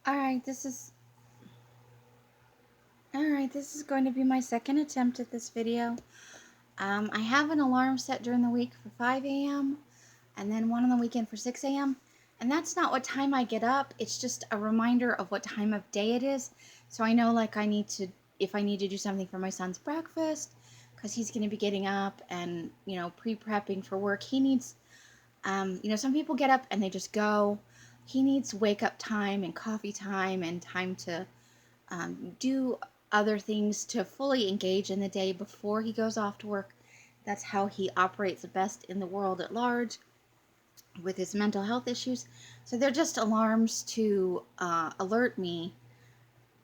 Alright, this is going to be my second attempt at this video. I have an alarm set during the week for 5 a.m. and then one on the weekend for 6 a.m. And that's not what time I get up. It's just a reminder of what time of day it is. So I know like if I need to do something for my son's breakfast, because he's going to be getting up and, pre-prepping for work. He needs, some people get up and they just go. He needs wake up time and coffee time and time to do other things to fully engage in the day before he goes off to work. That's how he operates the best in the world at large with his mental health issues. So they're just alarms to alert me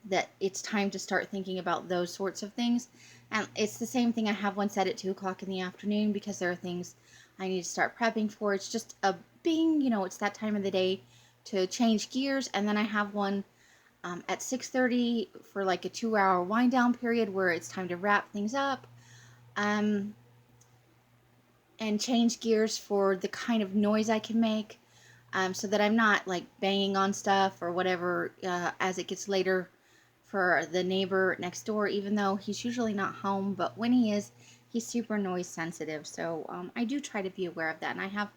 that it's time to start thinking about those sorts of things. And it's the same thing. I have one set at 2 o'clock in the afternoon because there are things I need to start prepping for. It's just a bing, it's that time of the day to change gears. And then I have one at 6:30 for like a 2-hour wind down period where it's time to wrap things up um, and change gears for the kind of noise I can make, so that I'm not like banging on stuff or whatever as it gets later for the neighbor next door, even though he's usually not home. But when he is, he's super noise sensitive. So I do try to be aware of that. And I have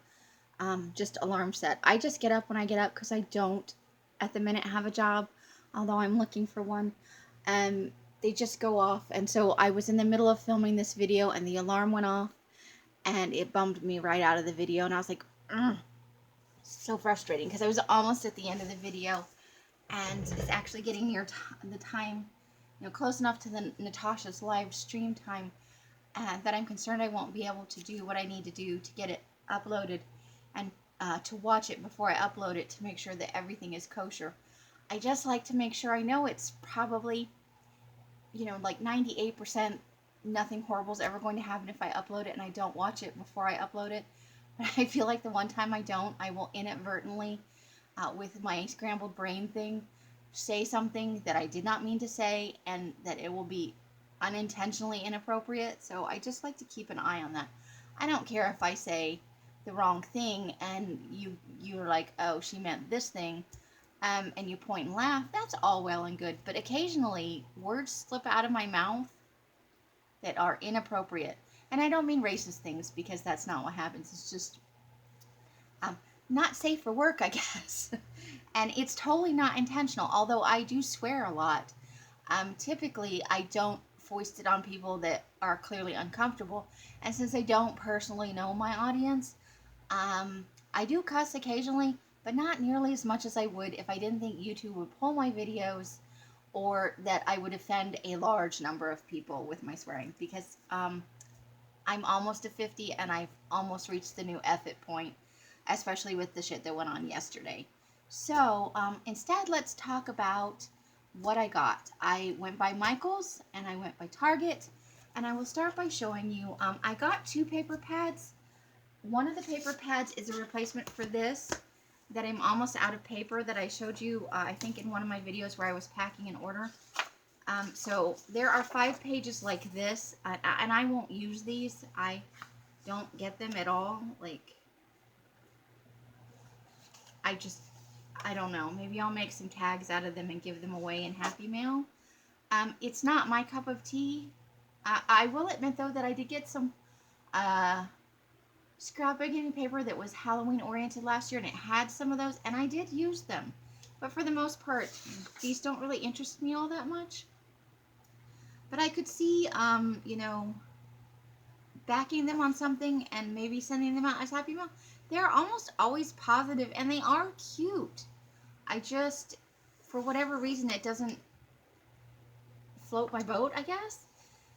just alarm set. I just get up when I get up because I don't at the minute have a job, although I'm looking for one. Um, they just go off. And so I was in the middle of filming this video and the alarm went off and it bummed me right out of the video. And I was like, ugh, so frustrating because I was almost at the end of the video and it's actually getting near the time, close enough to the Natasha's live stream time that I'm concerned I won't be able to do what I need to do to get it uploaded and to watch it before I upload it to make sure that everything is kosher. I just like to make sure I know it's probably, like 98% nothing horrible is ever going to happen if I upload it and I don't watch it before I upload it. But I feel like the one time I don't, I will inadvertently, with my scrambled brain thing, say something that I did not mean to say and that it will be unintentionally inappropriate. So I just like to keep an eye on that. I don't care if I say the wrong thing and you're like, oh, she meant this thing, and you point and laugh. That's all well and good, but occasionally words slip out of my mouth that are inappropriate. And I don't mean racist things because that's not what happens. It's just um, not safe for work, I guess. And it's totally not intentional, although I do swear a lot. Typically, I don't foist it on people that are clearly uncomfortable. And since I don't personally know my audience, I do cuss occasionally, but not nearly as much as I would if I didn't think YouTube would pull my videos or that I would offend a large number of people with my swearing. Because I'm almost to 50 and I've almost reached the new F it point, especially with the shit that went on yesterday. So instead, let's talk about what I got. I went by Michaels and I went by Target, and I will start by showing you. I got 2 paper pads. One of the paper pads is a replacement for this that I'm almost out of paper that I showed you, I think in one of my videos where I was packing an order. So there are 5 pages like this, and I won't use these. I don't get them at all. Like, I don't know. Maybe I'll make some tags out of them and give them away in Happy Mail. It's not my cup of tea. I will admit, though, that I did get some scrapbooking paper that was Halloween oriented last year, and it had some of those, and I did use them. But for the most part, these don't really interest me all that much. But I could see, backing them on something and maybe sending them out as Happy Mail. They're almost always positive, and they are cute. I just, for whatever reason, it doesn't float my boat, I guess.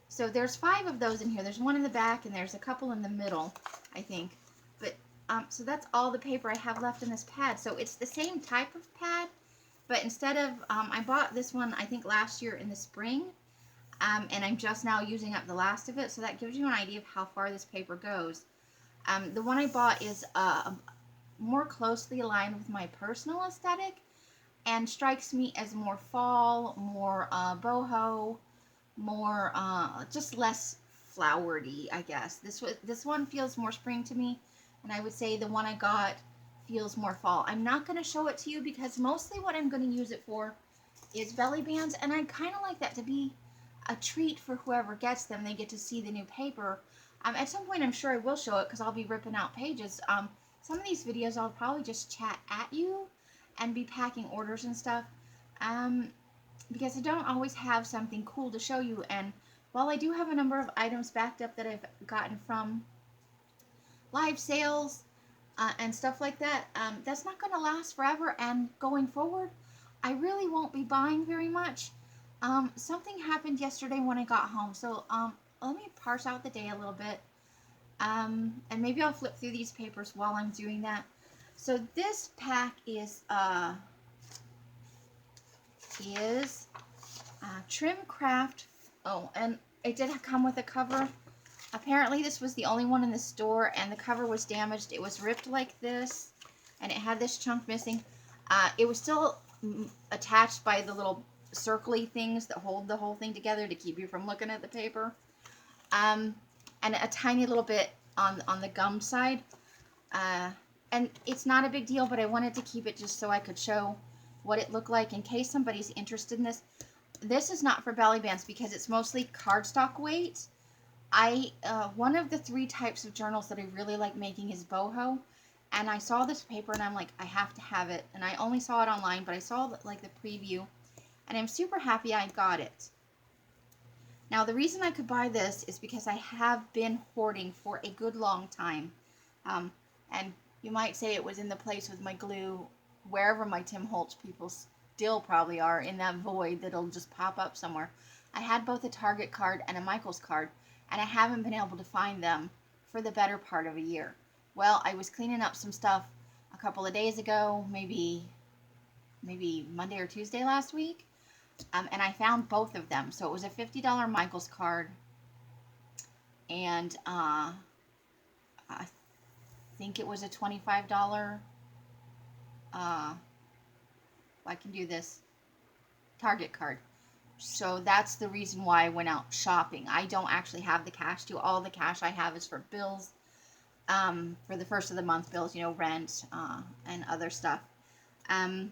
So there's 5 of those in here. There's one in the back, and there's a couple in the middle, I think. But, so that's all the paper I have left in this pad. So it's the same type of pad, but instead of, I bought this one, I think, last year in the spring. And I'm just now using up the last of it, so that gives you an idea of how far this paper goes. The one I bought is more closely aligned with my personal aesthetic and strikes me as more fall, more boho, more just less flowery, I guess. This one feels more spring to me, and I would say the one I got feels more fall. I'm not going to show it to you because mostly what I'm going to use it for is belly bands, and I kind of like that to be a treat for whoever gets them. They get to see the new paper. At some point, I'm sure I will show it because I'll be ripping out pages. Some of these videos I'll probably just chat at you and be packing orders and stuff, because I don't always have something cool to show you. And while I do have a number of items backed up that I've gotten from live sales and stuff like that, that's not going to last forever. And going forward, I really won't be buying very much. Something happened yesterday when I got home, so let me parse out the day a little bit, and maybe I'll flip through these papers while I'm doing that. So this pack is Trim Craft. Oh, and it did come with a cover. Apparently this was the only one in the store, and the cover was damaged. It was ripped like this, and it had this chunk missing. It was still attached by the little circly things that hold the whole thing together to keep you from looking at the paper. And a tiny little bit on the gum side. And it's not a big deal, but I wanted to keep it just so I could show what it looked like in case somebody's interested in this. This is not for belly bands because it's mostly cardstock weight. One of the 3 types of journals that I really like making is boho, and I saw this paper and I'm like, I have to have it. And I only saw it online, but I saw like the preview, and I'm super happy I got it. Now the reason I could buy this is because I have been hoarding for a good long time, and you might say it was in the place with my glue, wherever my Tim Holtz people still probably are, in that void that'll just pop up somewhere. I had both a Target card and a Michaels card, and I haven't been able to find them for the better part of a year. Well, I was cleaning up some stuff a couple of days ago, maybe Monday or Tuesday last week, and I found both of them. So it was a $50 Michaels card, and I think it was a $25, I can do this, Target card. So that's the reason why I went out shopping. I don't actually have the cash to. All the cash I have is for bills, for the first of the month bills, rent, and other stuff. And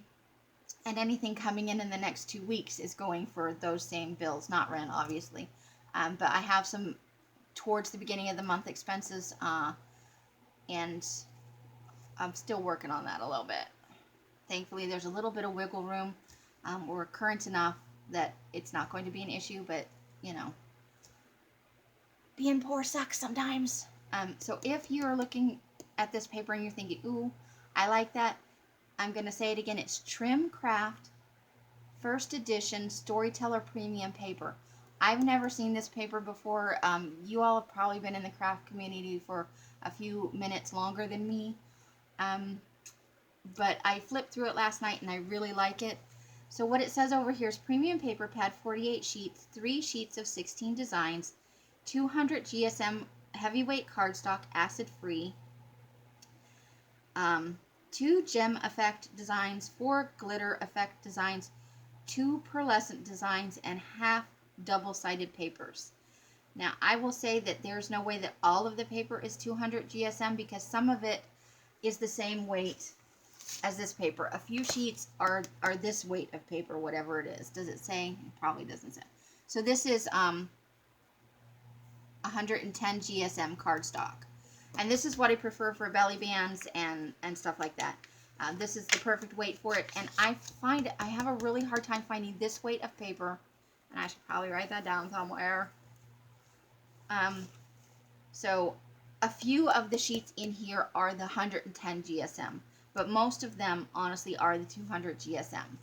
anything coming in the next 2 weeks is going for those same bills, not rent, obviously. But I have some towards the beginning of the month expenses, and I'm still working on that a little bit. Thankfully, there's a little bit of wiggle room. We're current enough that it's not going to be an issue, but, being poor sucks sometimes. So if you're looking at this paper and you're thinking, ooh, I like that, I'm going to say it again. It's Trim Craft First Edition Storyteller Premium Paper. I've never seen this paper before. You all have probably been in the craft community for a few minutes longer than me. But I flipped through it last night and I really like it. So what it says over here is premium paper pad, 48 sheets, 3 sheets of 16 designs, 200 GSM heavyweight cardstock, acid-free, 2 gem effect designs, 4 glitter effect designs, 2 pearlescent designs, and half double-sided papers. Now, I will say that there's no way that all of the paper is 200 GSM because some of it is the same weight as this paper. A few sheets are this weight of paper, whatever it is. Does it say? It probably doesn't say. So this is 110 GSM cardstock. And this is what I prefer for belly bands and stuff like that. This is the perfect weight for it. And I have a really hard time finding this weight of paper. And I should probably write that down somewhere. So a few of the sheets in here are the 110 GSM. But most of them, honestly, are the 200 GSM.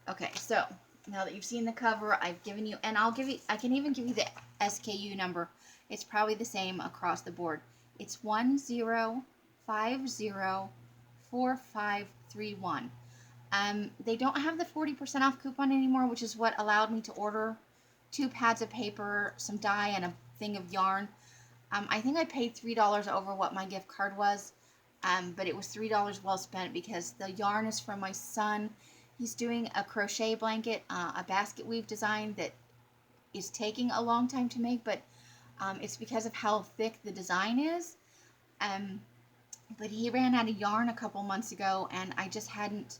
Okay, so now that you've seen the cover, I've given you, and I can even give you the SKU number. It's probably the same across the board. It's 10504531. They don't have the 40% off coupon anymore, which is what allowed me to order 2 pads of paper, some dye, and a thing of yarn. I think I paid $3 over what my gift card was. But it was $3 well spent because the yarn is from my son. He's doing a crochet blanket, a basket weave design that is taking a long time to make, but it's because of how thick the design is. but he ran out of yarn a couple months ago, and I just hadn't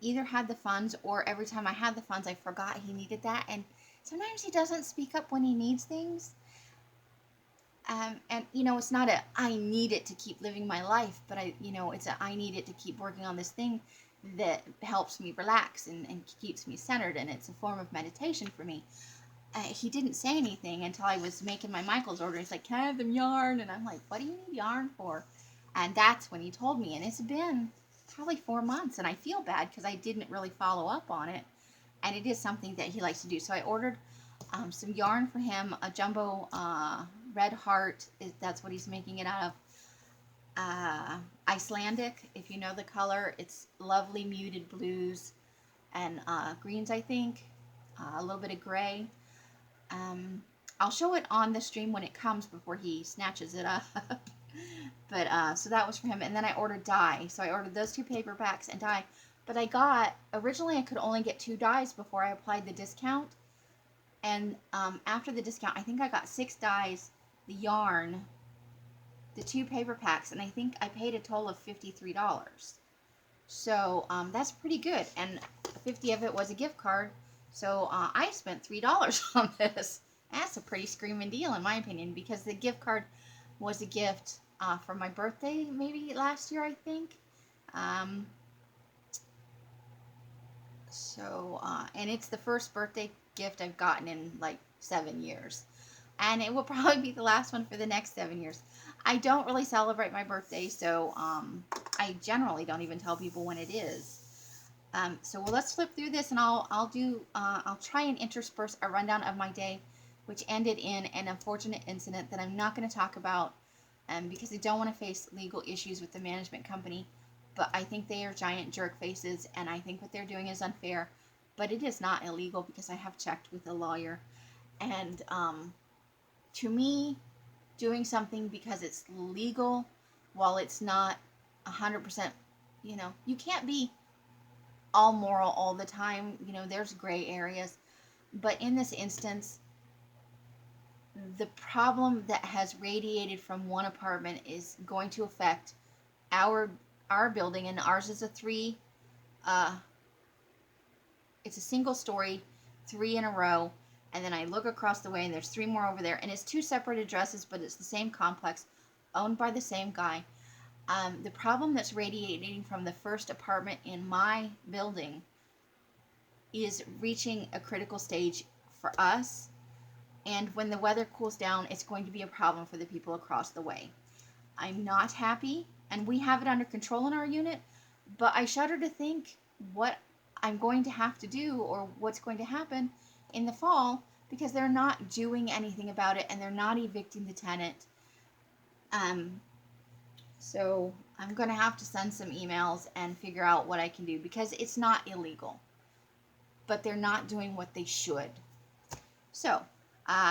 either had the funds, or every time I had the funds, I forgot he needed that. And sometimes he doesn't speak up when he needs things. And it's not a I need it to keep living my life, but it's a I need it to keep working on this thing that helps me relax and keeps me centered, and it's a form of meditation for me. He didn't say anything until I was making my Michaels order. He's like, "Can I have them yarn?" And I'm like, "What do you need yarn for?" And that's when he told me, and it's been probably 4 months, and I feel bad because I didn't really follow up on it, and it is something that he likes to do. So I ordered some yarn for him, a jumbo red heart. That's what he's making it out of. Icelandic, if you know the color. It's lovely muted blues and greens, I think. A little bit of gray. I'll show it on the stream when it comes before he snatches it up. But so that was for him. And then I ordered dye. So I ordered those 2 paper packs and dye. But originally I could only get 2 dyes before I applied the discount. And after the discount, I think I got 6 dyes, the yarn, the 2 paper packs, and I think I paid a total of $53. So that's pretty good. And 50 of it was a gift card. So I spent $3 on this. That's a pretty screaming deal in my opinion, because the gift card was a gift for my birthday maybe last year, I think. And it's the first birthday gift I've gotten in like 7 years. And it will probably be the last one for the next 7 years. I don't really celebrate my birthday, so I generally don't even tell people when it is. Let's flip through this, and I'll try and intersperse a rundown of my day, which ended in an unfortunate incident that I'm not going to talk about because I don't want to face legal issues with the management company. But I think they are giant jerk faces, and I think what they're doing is unfair. But it is not illegal because I have checked with a lawyer. And to me, doing something because it's legal while it's not 100%, you can't be all moral all the time. There's gray areas. But in this instance, the problem that has radiated from one apartment is going to affect our building, and ours is it's a single story, 3 in a row, and then I look across the way and there's 3 more over there, and it's 2 separate addresses, but it's the same complex, owned by the same guy. The problem that's radiating from the first apartment in my building is reaching a critical stage for us, and when the weather cools down, it's going to be a problem for the people across the way. I'm not happy, and we have it under control in our unit, but I shudder to think what I'm going to have to do or what's going to happen in the fall, because they're not doing anything about it and they're not evicting the tenant. So I'm going to have to send some emails and figure out what I can do, because it's not illegal, but they're not doing what they should. So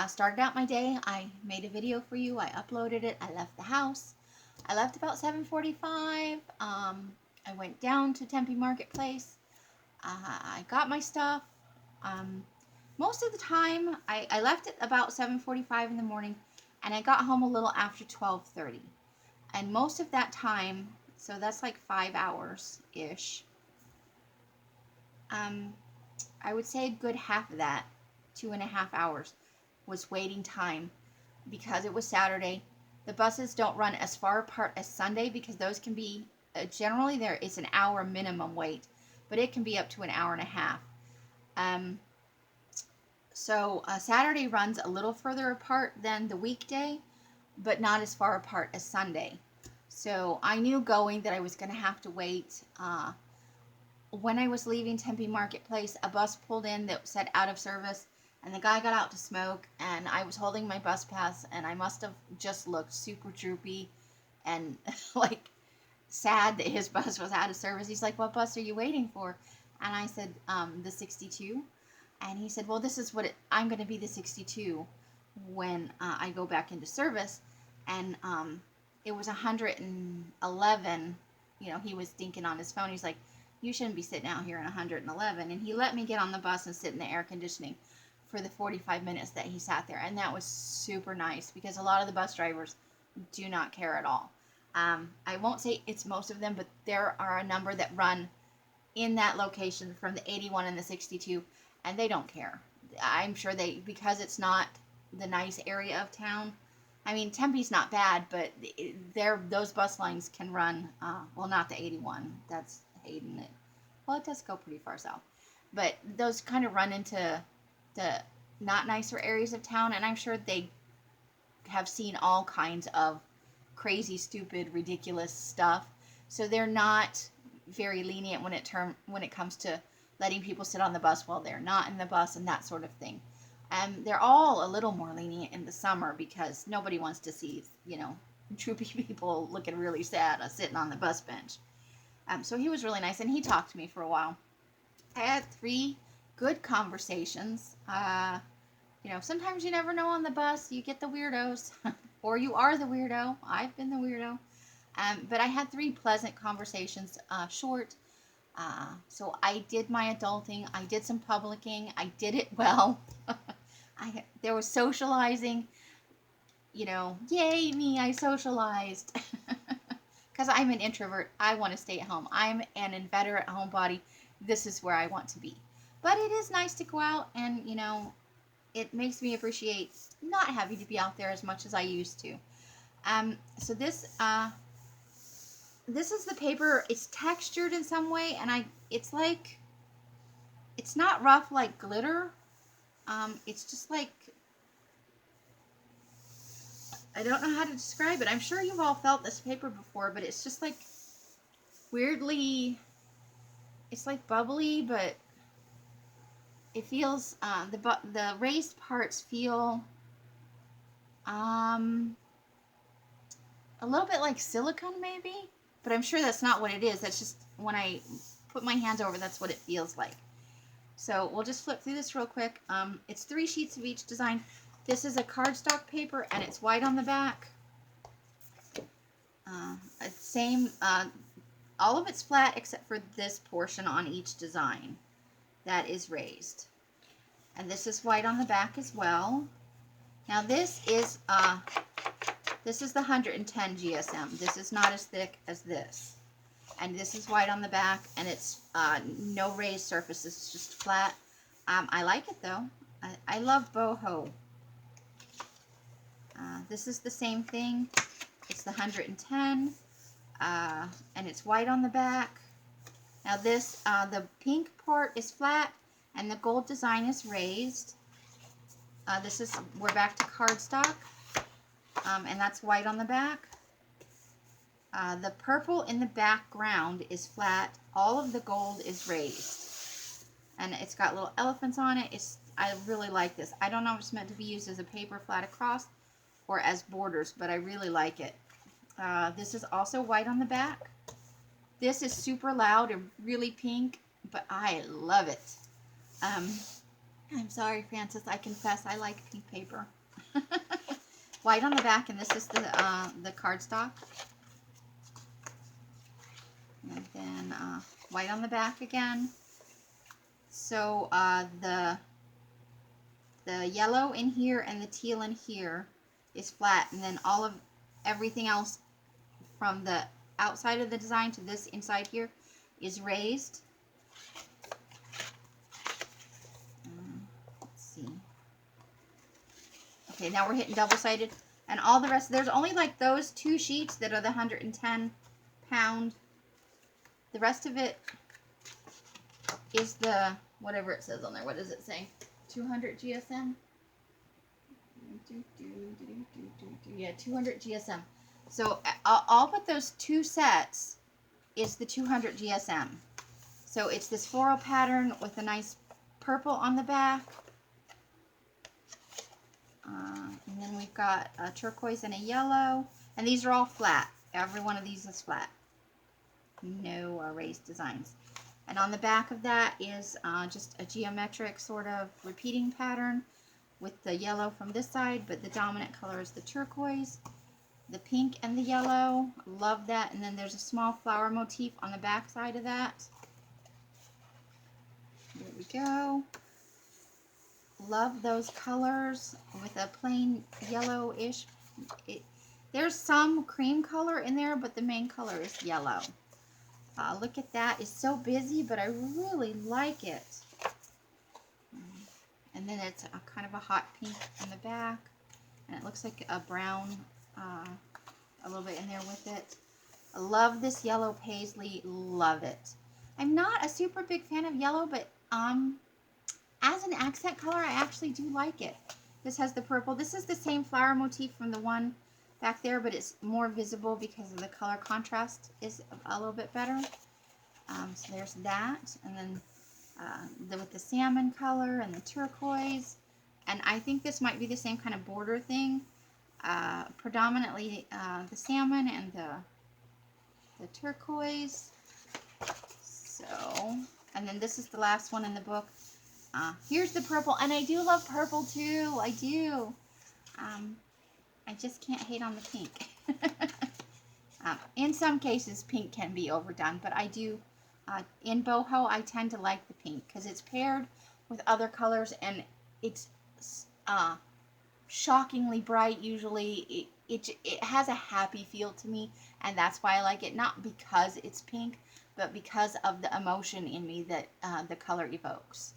started out my day. I made a video for you. I uploaded it. I left the house. I left about 7:45. I went down to Tempe Marketplace. I got my stuff. Most of the time, I left at about 7:45 in the morning, and I got home a little after 12:30. And most of that time, so that's like 5 hours-ish, I would say a good half of that, 2.5 hours, was waiting time, because it was Saturday. The buses don't run as far apart as Sunday, because those can be, generally there is an hour minimum wait, but it can be up to an hour and a half. Saturday runs a little further apart than the weekday, but not as far apart as Sunday. So I knew going that I was going to have to wait. When I was leaving Tempe Marketplace, a bus pulled in that said out of service, and the guy got out to smoke, and I was holding my bus pass, and I must have just looked super droopy and like sad that his bus was out of service. He's like, "What bus are you waiting for?" And I said, the 62. And he said, "Well, this is what I'm going to be the 62 when I go back into service." And it was 111. He was thinking on his phone. He's like, "You shouldn't be sitting out here in 111. And he let me get on the bus and sit in the air conditioning for the 45 minutes that he sat there. And that was super nice, because a lot of the bus drivers do not care at all. I won't say it's most of them, but there are a number that run in that location from the 81 and the 62, and they don't care. I'm sure because it's not the nice area of town. I mean, Tempe's not bad, but those bus lines can run, well, not the 81. That's Hayden. Well, it does go pretty far south. But those kind of run into the not nicer areas of town, and I'm sure they have seen all kinds of crazy, stupid, ridiculous stuff. So they're not very lenient when it comes to letting people sit on the bus while they're not in the bus and that sort of thing. They're all a little more lenient in the summer because nobody wants to see, droopy people looking really sad sitting on the bus bench. So he was really nice, and he talked to me for a while. I had 3 good conversations. Sometimes you never know on the bus. You get the weirdos, or you are the weirdo. I've been the weirdo. But I had 3 pleasant conversations, short. So I did my adulting. I did some publicing. I did it well. There was socializing. Yay me, I socialized. Because I'm an introvert. I want to stay at home. I'm an inveterate homebody. This is where I want to be. But it is nice to go out, and, it makes me appreciate not having to be out there as much as I used to. So this is the paper. It's textured in some way, and it's not rough like glitter. It's just like, I don't know how to describe it. I'm sure you've all felt this paper before, but it's just like weirdly, it's like bubbly, but it feels, the raised parts feel a little bit like silicone maybe, but I'm sure that's not what it is. That's just when I put my hands over, that's what it feels like. So we'll just flip through this real quick. It's 3 sheets of each design. This is a cardstock paper, and it's white on the back. All of it's flat except for this portion on each design that is raised. And this is white on the back as well. Now this is the 110 GSM. This is not as thick as this. And this is white on the back, and it's no raised surface. It's just flat. I like it though. I love boho. This is the same thing. It's the 110, and it's white on the back. Now this, the pink part is flat, and the gold design is raised. We're back to cardstock, and that's white on the back. The purple in the background is flat. All of the gold is raised, and it's got little elephants on it. I really like this. I don't know if it's meant to be used as a paper flat across or as borders, but I really like it. This is also white on the back. This is super loud and really pink, but I love it. I'm sorry, Francis. I confess I like pink paper. White on the back, and this is the cardstock. And then white on the back again. So the yellow in here and the teal in here is flat, and then everything else from the outside of the design to this inside here is raised. Let's see. Okay, now we're hitting double-sided, and all the rest, there's only like those 2 sheets that are the 110 pound. The rest of it is the, whatever it says on there. What does it say? 200 GSM? Yeah, 200 GSM. So all but those 2 sets is the 200 GSM. So it's this floral pattern with a nice purple on the back. And then we've got a turquoise and a yellow. And these are all flat. Every one of these is flat. No raised designs. And on the back of that is just a geometric sort of repeating pattern with the yellow from this side, but the dominant color is the turquoise, the pink and the yellow. Love that. And then there's a small flower motif on the back side of that. There we go. Love those colors with a plain yellowish. There's some cream color in there, but the main color is yellow. Look at that. It's so busy, but I really like it. And then it's a kind of a hot pink in the back. And it looks like a brown, a little bit in there with it. I love this yellow paisley. Love it. I'm not a super big fan of yellow, but as an accent color, I actually do like it. This has the purple. This is the same flower motif from the one back there, but it's more visible because of the color contrast is a little bit better. So there's that. And then with the salmon color and the turquoise. And I think this might be the same kind of border thing. Predominantly the salmon and the turquoise. So, and then this is the last one in the book. Here's the purple, and I do love purple too. I do. I just can't hate on the pink. In some cases, pink can be overdone, but I do. In boho, I tend to like the pink because it's paired with other colors, and it's shockingly bright. Usually, it has a happy feel to me, and that's why I like it. Not because it's pink, but because of the emotion in me that the color evokes.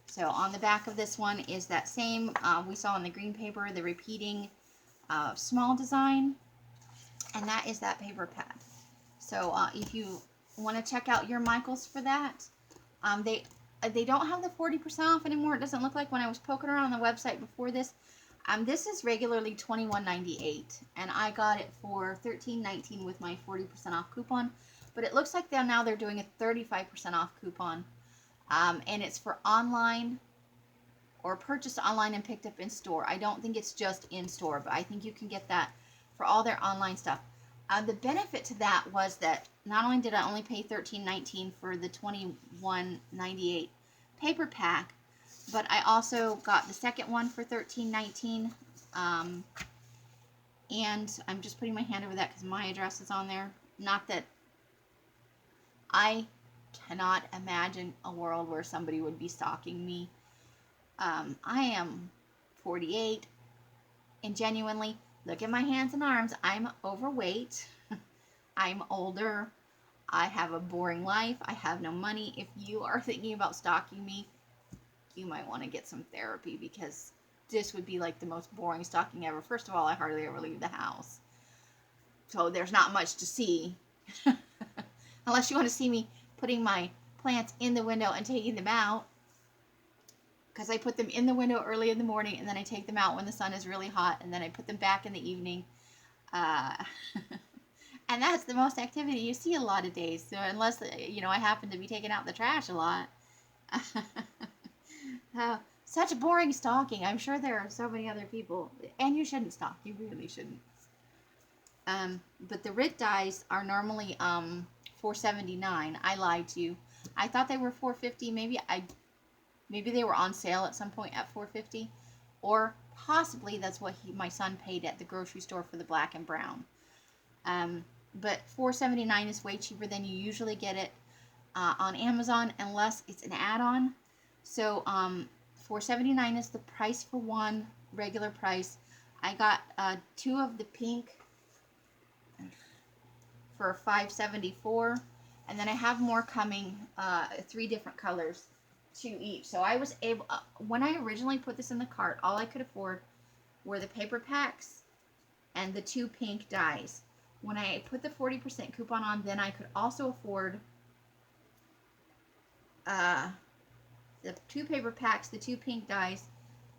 So on the back of this one is that same we saw on the green paper, the repeating small design, and that is that paper pad. So if you want to check out your Michaels for that, they don't have the 40% off anymore. It doesn't look like when I was poking around on the website before this. This is regularly $21.98, and I got it for $13.19 with my 40% off coupon. But it looks like they're doing a 35% off coupon. And it's for online or purchased online and picked up in store. I don't think it's just in store, but I think you can get that for all their online stuff. The benefit to that was that not only did I only pay $13.19 for the $21.98 paper pack, but I also got the second one for $13.19. And I'm just putting my hand over that because my address is on there. Not that I cannot imagine a world where somebody would be stalking me. I am 48, and genuinely, look at my hands and arms. I'm overweight. I'm older. I have a boring life. I have no money. If you are thinking about stalking me, you might want to get some therapy, because this would be like the most boring stalking ever. First of all, I hardly ever leave the house, so there's not much to see. Unless you want to see me putting my plants in the window and taking them out, because I put them in the window early in the morning, and then I take them out when the sun is really hot, and then I put them back in the evening. And that's the most activity you see a lot of days. So unless, I happen to be taking out the trash a lot. Such boring stalking. I'm sure there are so many other people. And you shouldn't stalk. You really shouldn't. But the RIT dies are normally $4.79. I lied to you. I thought they were $4.50. Maybe they were on sale at some point at $4.50, or possibly that's what my son paid at the grocery store for the black and brown. But $4.79 is way cheaper than you usually get it on Amazon, unless it's an add-on. So $4.79 is the price for one, regular price. I got 2 of the pink for $5.74, and then I have more coming, 3 different colors, 2 each. So I was able, when I originally put this in the cart, all I could afford were the paper packs and the 2 pink dies. When I put the 40% coupon on, then I could also afford the 2 paper packs, the 2 pink dies,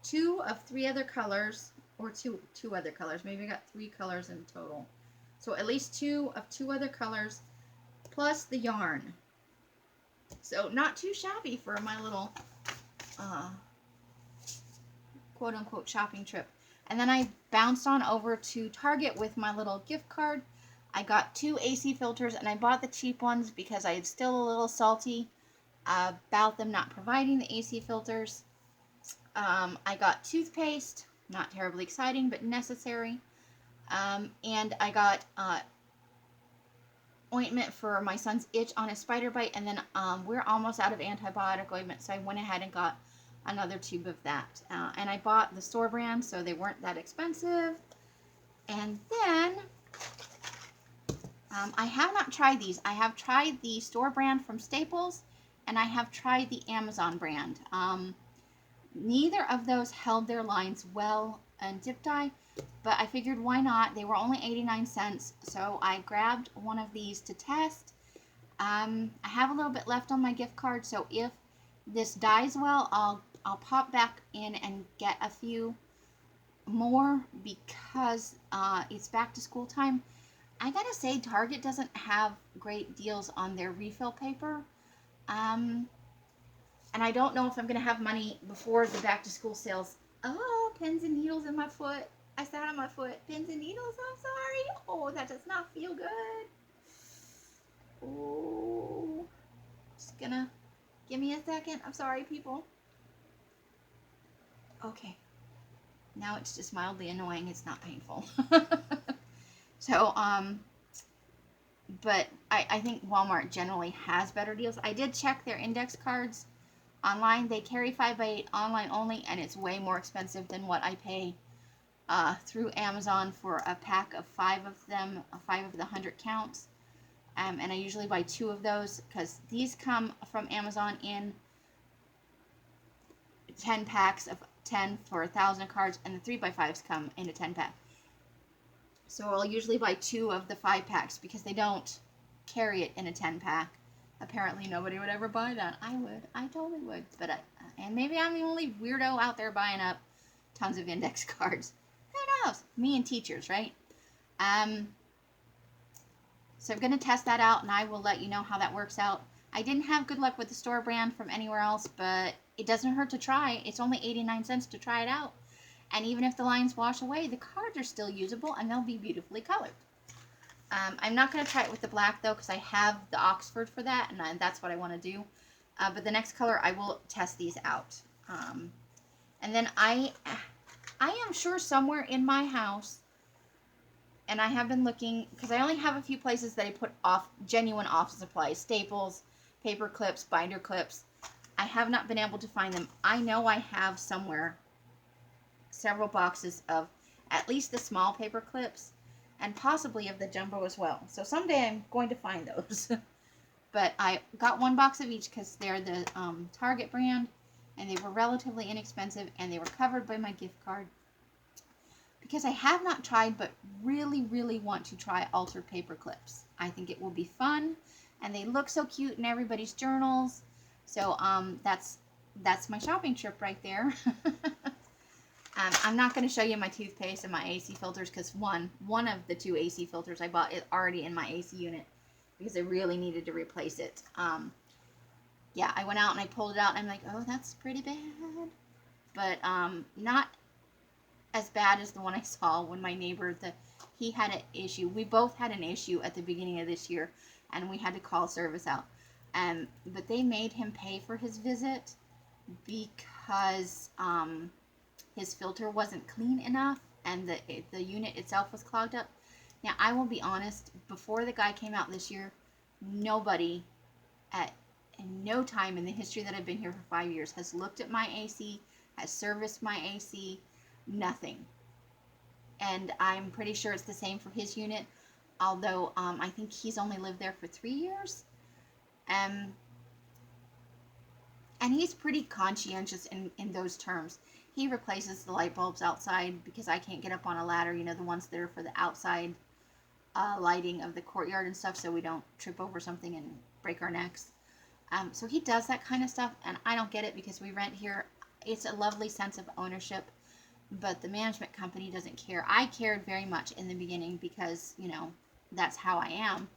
2 of 3 other colors, or two other colors. Maybe I got 3 colors in total. So at least 2 of 2 other colors, plus the yarn. So not too shabby for my little quote-unquote shopping trip. And then I bounced on over to Target with my little gift card. I got 2 AC filters, and I bought the cheap ones because I was still a little salty about them not providing the AC filters. I got toothpaste, not terribly exciting, but necessary. And I got ointment for my son's itch on his spider bite, and then we're almost out of antibiotic ointment, so I went ahead and got another tube of that. And I bought the store brand, so they weren't that expensive. And then I have not tried these. I have tried the store brand from Staples, and I have tried the Amazon brand. Neither of those held their lines well in dip dye, but I figured why not? They were only 89 cents, so I grabbed one of these to test. I have a little bit left on my gift card, so if this dyes well, I'll pop back in and get a few more because it's back to school time. I gotta say, Target doesn't have great deals on their refill paper. Um, and I don't know if I'm gonna have money before the back to school sales. Oh, pins and needles in my foot. I sat on my foot. Pins and needles, I'm sorry. Oh, that does not feel good. Oh, just gonna give me a second. I'm sorry, people. Okay. Now it's just mildly annoying. It's not painful. So, but I think Walmart generally has better deals. I did check their index cards online. They carry 5x8 online only, and it's way more expensive than what I pay through Amazon for a pack of 5 of them, 5 of the 100 counts. And I usually buy 2 of those because these come from Amazon in 10 packs of 10 for 1,000 cards, and the 3x5s come in a 10 pack. So I'll usually buy 2 of the 5 packs because they don't carry it in a 10 pack. Apparently nobody would ever buy that. I would. I totally would. But and maybe I'm the only weirdo out there buying up tons of index cards. Who knows? Me and teachers, right? So I'm going to test that out, and I will let you know how that works out. I didn't have good luck with the store brand from anywhere else, but it doesn't hurt to try. It's only 89 cents to try it out. And even if the lines wash away, the cards are still usable, and they'll be beautifully colored. I'm not going to try it with the black, though, because I have the Oxford for that, and that's what I want to do. But the next color, I will test these out. And then I am sure somewhere in my house, and I have been looking, because I only have a few places that I put genuine office supplies, staples, paper clips, binder clips. I have not been able to find them. I know I have somewhere several boxes of at least the small paper clips, and possibly of the jumbo as well. So someday I'm going to find those. But I got 1 box of each because they're the Target brand, and they were relatively inexpensive, and they were covered by my gift card. Because I have not tried, but really, really want to try altered paper clips. I think it will be fun, and they look so cute in everybody's journals. So that's my shopping trip right there. I'm not going to show you my toothpaste and my AC filters because one of the 2 AC filters I bought is already in my AC unit because I really needed to replace it. Yeah, I went out and I pulled it out and I'm like, oh, that's pretty bad. But not as bad as the one I saw when my neighbor, he had an issue. We both had an issue at the beginning of this year, and we had to call service out. But they made him pay for his visit because his filter wasn't clean enough, and the unit itself was clogged up. Now, I will be honest, before the guy came out this year, nobody in no time in the history that I've been here for 5 years has looked at my AC, has serviced my AC, nothing. And I'm pretty sure it's the same for his unit, although I think he's only lived there for 3 years. And he's pretty conscientious in those terms. He replaces the light bulbs outside because I can't get up on a ladder, you know, the ones that are for the outside lighting of the courtyard and stuff, so we don't trip over something and break our necks. So he does that kind of stuff, and I don't get it because we rent here. It's a lovely sense of ownership, but the management company doesn't care. I cared very much in the beginning because, you know, that's how I am.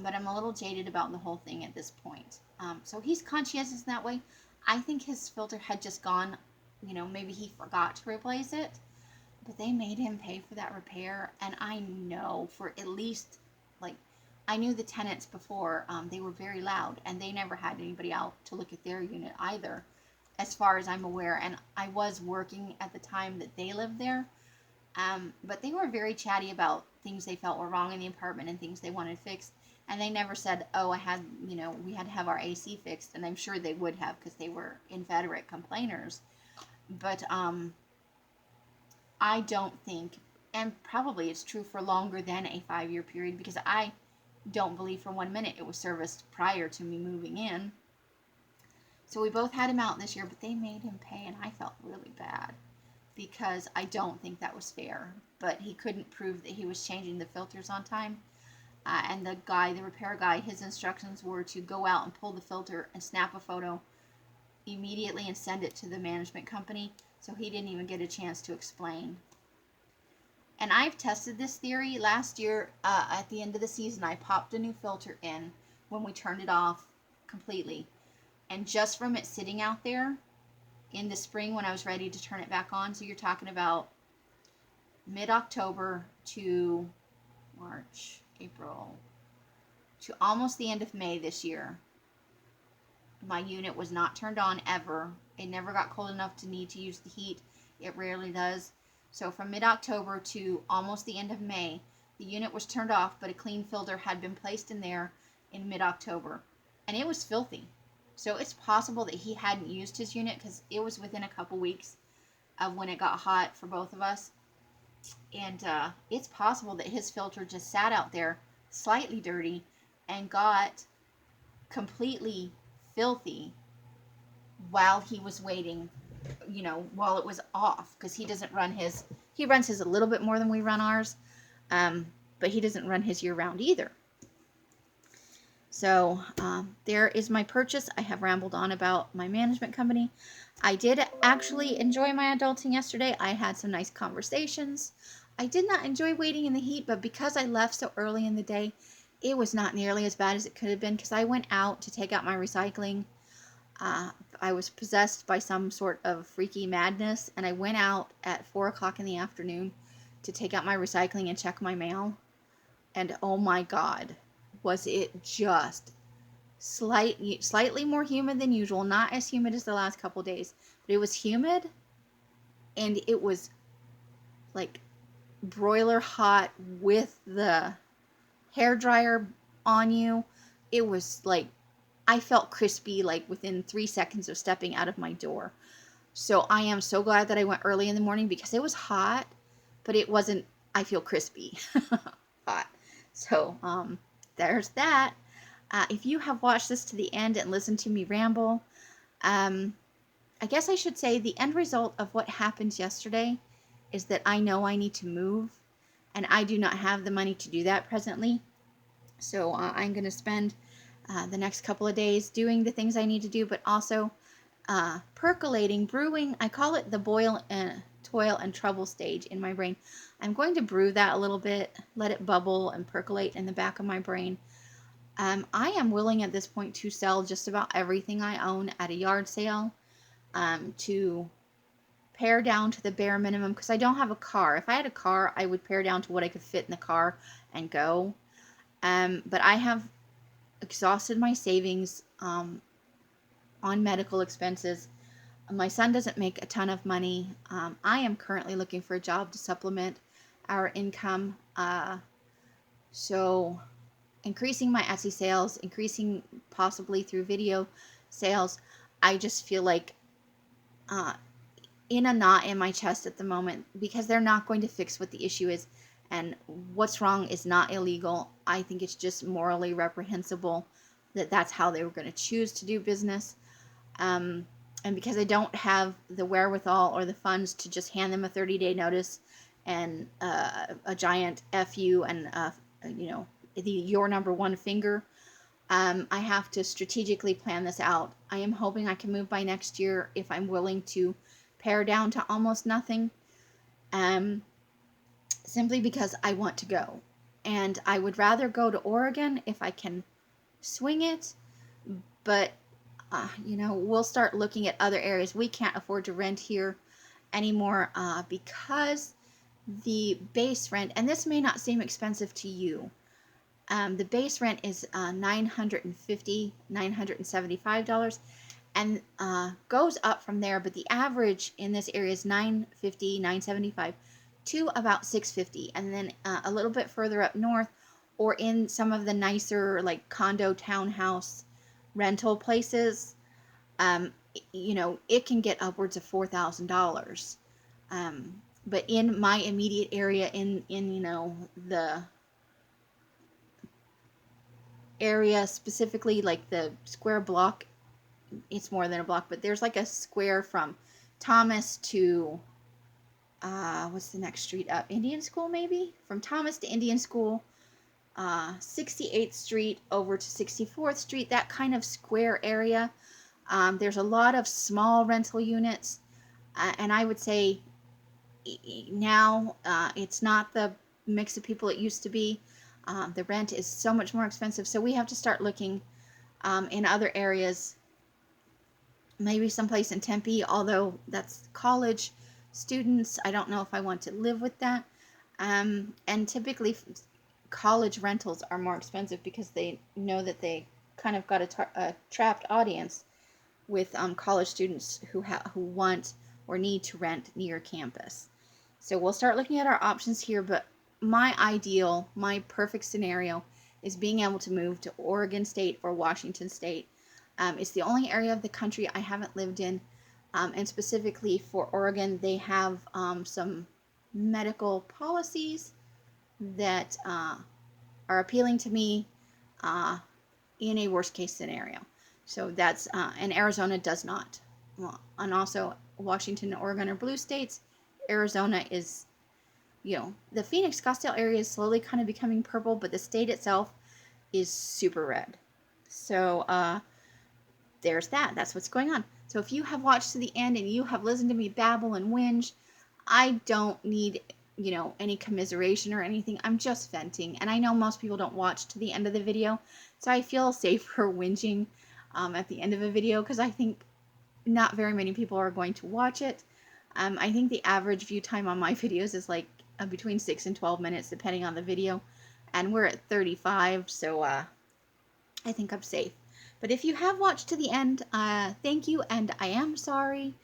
But I'm a little jaded about the whole thing at this point. So he's conscientious in that way. I think his filter had just gone, you know, maybe he forgot to replace it. But they made him pay for that repair. And I know for at least, like, I knew the tenants before. They were very loud. And they never had anybody out to look at their unit either, as far as I'm aware. And I was working at the time that they lived there. But they were very chatty about things they felt were wrong in the apartment and things they wanted fixed. And they never said, oh, we had to have our AC fixed. And I'm sure they would have because they were inveterate complainers. But I don't think and probably it's true for longer than a 5-year period, because I don't believe for 1 minute it was serviced prior to me moving in. So we both had him out this year, but they made him pay, and I felt really bad because I don't think that was fair. But he couldn't prove that he was changing the filters on time. And the repair guy, his instructions were to go out and pull the filter and snap a photo immediately and send it to the management company. So he didn't even get a chance to explain. And I've tested this theory. Last year, at the end of the season, I popped a new filter in when we turned it off completely. And just from it sitting out there in the spring when I was ready to turn it back on, so you're talking about mid-October to March, April, to almost the end of May this year, my unit was not turned on ever. It never got cold enough to need to use the heat. It rarely does. So from mid-October to almost the end of May, the unit was turned off, but a clean filter had been placed in there in mid-October. And it was filthy. So it's possible that he hadn't used his unit, because it was within a couple weeks of when it got hot for both of us. And it's possible that his filter just sat out there slightly dirty and got completely filthy while he was waiting, while it was off, because he runs his a little bit more than we run ours, but he doesn't run his year round either. So there is my purchase. I have rambled on about my management company. I did actually enjoy my adulting yesterday. I had some nice conversations. I did not enjoy waiting in the heat, but because I left so early in the day, it was not nearly as bad as it could have been, because I went out to take out my recycling. I was possessed by some sort of freaky madness, and I went out at 4 o'clock in the afternoon to take out my recycling and check my mail. And oh my God, was it just slightly more humid than usual. Not as humid as the last couple days, but it was humid, and it was like broiler hot with the hair dryer on you. It was like, I felt crispy like within 3 seconds of stepping out of my door. So I am so glad that I went early in the morning, because it was hot, but it wasn't, I feel crispy hot. So there's that. If you have watched this to the end and listened to me ramble, I guess I should say the end result of what happened yesterday is that I know I need to move, and I do not have the money to do that presently. So I'm going to spend the next couple of days doing the things I need to do, but also percolating, brewing. I call it the boil and toil and trouble stage in my brain. I'm going to brew that a little bit, let it bubble and percolate in the back of my brain. I am willing at this point to sell just about everything I own at a yard sale, to pare down to the bare minimum, because I don't have a car. If I had a car, I would pare down to what I could fit in the car and go. But I have exhausted my savings on medical expenses. My son doesn't make a ton of money. I am currently looking for a job to supplement our income. So increasing my Etsy sales, increasing possibly through video sales. I just feel like in a knot in my chest at the moment, because they're not going to fix what the issue is. And what's wrong is not illegal. I think it's just morally reprehensible that that's how they were going to choose to do business. And because I don't have the wherewithal or the funds to just hand them a 30-day notice and a giant FU and your number one finger, I have to strategically plan this out. I am hoping I can move by next year if I'm willing to pare down to almost nothing, simply because I want to go. And I would rather go to Oregon if I can swing it, but we'll start looking at other areas. We can't afford to rent here anymore because the base rent, and this may not seem expensive to you, the base rent is $950, $975, and goes up from there, but the average in this area is $950, $975 to about $650, and then a little bit further up north, or in some of the nicer like condo townhouse rental places, it can get upwards of $4,000. but in my immediate area, in you know, the area specifically, like the square block, it's more than a block, but there's like a square from Thomas to what's the next street up? Indian School, maybe? From Thomas to Indian School, 68th Street over to 64th Street, that kind of square area. There's a lot of small rental units, and I would say now it's not the mix of people it used to be. The rent is so much more expensive, so we have to start looking in other areas, maybe someplace in Tempe, although that's college students. I don't know if I want to live with that. And typically college rentals are more expensive because they know that they kind of got a trapped audience with college students who want or need to rent near campus. So we'll start looking at our options here, but my ideal, my perfect scenario is being able to move to Oregon State or Washington State. It's the only area of the country I haven't lived in, and specifically for Oregon, they have some medical policies that are appealing to me in a worst case scenario. So that's, and Arizona does not. Well, and also Washington and Oregon are blue states. Arizona is, you know, the Phoenix Scottsdale area is slowly kind of becoming purple, but the state itself is super red. So there's that. That's what's going on. So if you have watched to the end and you have listened to me babble and whinge, I don't need, you know, any commiseration or anything. I'm just venting. And I know most people don't watch to the end of the video, so I feel safer whinging at the end of a video because I think not very many people are going to watch it. I think the average view time on my videos is like between 6 and 12 minutes, depending on the video. And we're at 35, so I think I'm safe. But if you have watched to the end, thank you, and I am sorry.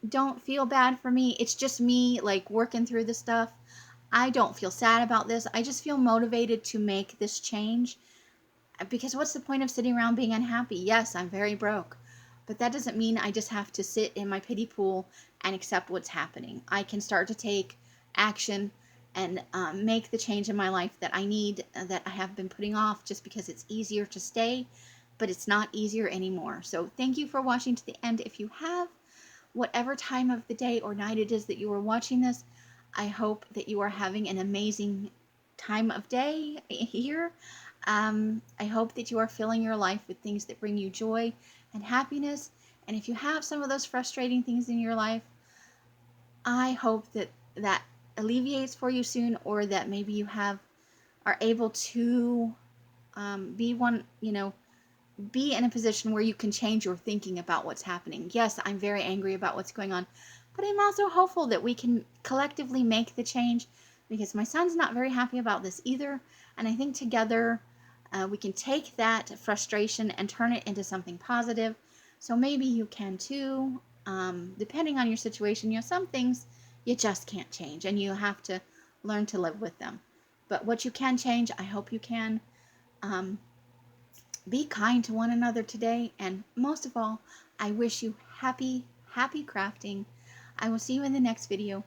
Don't feel bad for me. It's just me, like, working through the stuff. I don't feel sad about this. I just feel motivated to make this change. Because what's the point of sitting around being unhappy? Yes, I'm very broke. But that doesn't mean I just have to sit in my pity pool and accept what's happening. I can start to take action and make the change in my life that I need, that I have been putting off just because it's easier to stay, but it's not easier anymore. So thank you for watching to the end. If you have, whatever time of the day or night it is that you are watching this, I hope that you are having an amazing time of day here. I hope that you are filling your life with things that bring you joy and happiness. And if you have some of those frustrating things in your life, I hope that that alleviates for you soon, or that maybe you are able to be one, you know, be in a position where you can change your thinking about what's happening. Yes, I'm very angry about what's going on, but I'm also hopeful that we can collectively make the change, because my son's not very happy about this either. And I think together we can take that frustration and turn it into something positive. So maybe you can too, depending on your situation. You know, some things you just can't change, and you have to learn to live with them. But what you can change, I hope you can. Be kind to one another today, and most of all, I wish you happy crafting. I will see you in the next video.